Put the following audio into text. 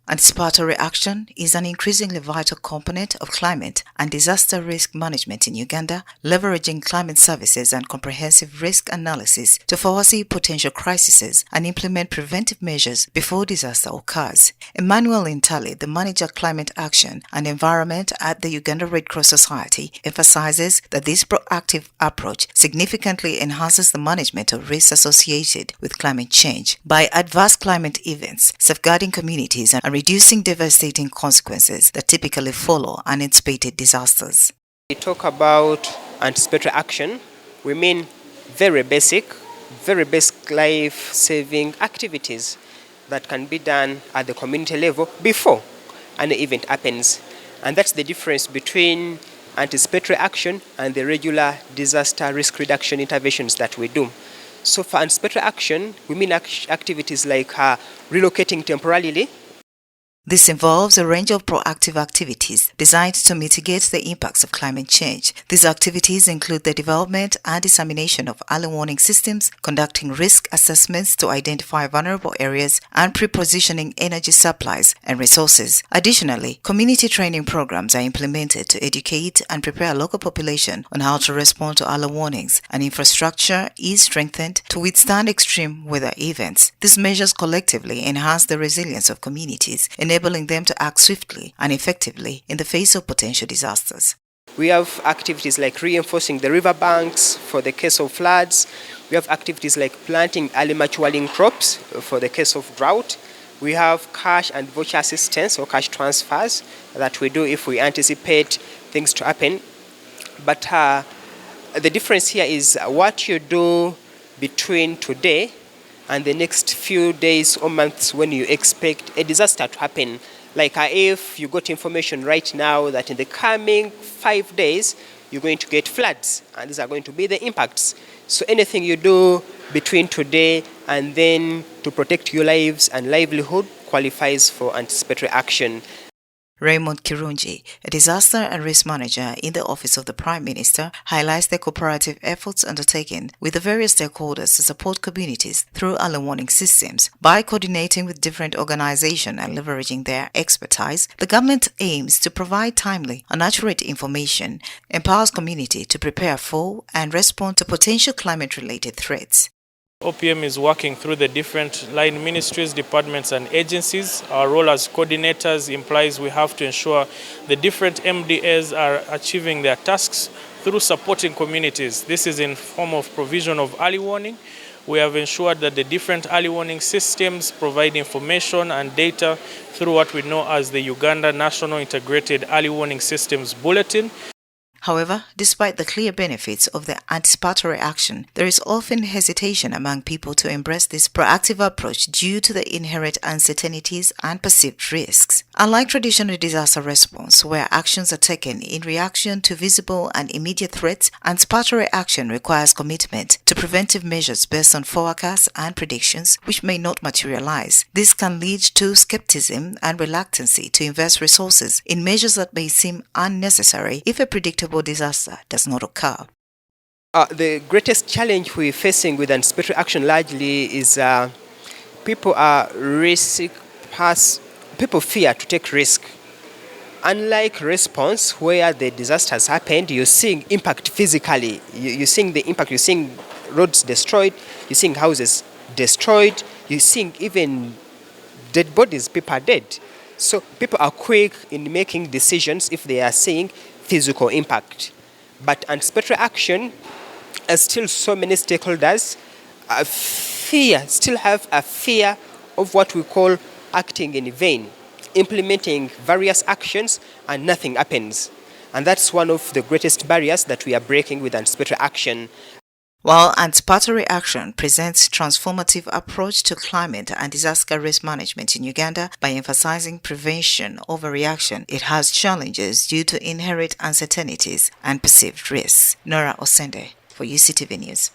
Anticipatory action is an increasingly vital component of climate and disaster risk management in Uganda, leveraging climate services and comprehensive risk analysis to foresee potential crises and implement preventive measures before disaster occurs. Emmanuel Intali, the manager of climate action and environment at the Uganda Red Cross Society, emphasizes that this proactive approach significantly enhances the management of risks associated with climate change by adverse climate events, safeguarding communities and reducing devastating consequences that typically follow unanticipated disasters. We talk about anticipatory action. We mean very basic life-saving activities that can be done at the community level before an event happens. And that's the difference between anticipatory action and the regular disaster risk reduction interventions that we do. So for anticipatory action, we mean activities like relocating temporarily. This involves a range of proactive activities designed to mitigate the impacts of climate change. These activities include the development and dissemination of early warning systems, conducting risk assessments to identify vulnerable areas, and pre-positioning energy supplies and resources. Additionally, community training programs are implemented to educate and prepare local population on how to respond to early warnings, and infrastructure is strengthened to withstand extreme weather events. These measures collectively enhance the resilience of communities, enabling them to act swiftly and effectively in the face of potential disasters. We have activities like reinforcing the riverbanks for the case of floods. We have activities like planting early maturing crops for the case of drought. We have cash and voucher assistance or cash transfers that we do if we anticipate things to happen. But the difference here is what you do between today and the next few days or months when you expect a disaster to happen. Like if you got information right now that in the coming 5 days you're going to get floods, and these are going to be the impacts. So anything you do between today and then to protect your lives and livelihood qualifies for anticipatory action. Raymond Kirungi, a disaster and risk manager in the Office of the Prime Minister, highlights the cooperative efforts undertaken with the various stakeholders to support communities through early warning systems. By coordinating with different organizations and leveraging their expertise, the government aims to provide timely and accurate information, empowers community to prepare for and respond to potential climate-related threats. OPM is working through the different line ministries, departments and agencies. Our role as coordinators implies we have to ensure the different MDAs are achieving their tasks through supporting communities. This is in form of provision of early warning. We have ensured that the different early warning systems provide information and data through what we know as the Uganda National Integrated Early Warning Systems Bulletin. However, despite the clear benefits of the anticipatory action, there is often hesitation among people to embrace this proactive approach due to the inherent uncertainties and perceived risks. Unlike traditional disaster response, where actions are taken in reaction to visible and immediate threats, anticipatory action requires commitment to preventive measures based on forecasts and predictions which may not materialize. This can lead to skepticism and reluctancy to invest resources in measures that may seem unnecessary if a predictable disaster does not occur. The greatest challenge we're facing with anticipatory action largely is people fear to take risk. Unlike response, where the disaster has happened, you're seeing impact physically. You're seeing the impact. You're seeing roads destroyed. You're seeing houses destroyed. You're seeing even dead bodies. People are dead. So people are quick in making decisions if they are seeing physical impact. But anticipatory action, still so many stakeholders still have a fear of what we call acting in vain, implementing various actions and nothing happens. And that's one of the greatest barriers that we are breaking with anticipatory action. While anticipatory action presents a transformative approach to climate and disaster risk management in Uganda by emphasizing prevention over reaction, it has challenges due to inherent uncertainties and perceived risks. Nora Osende for UCTV News.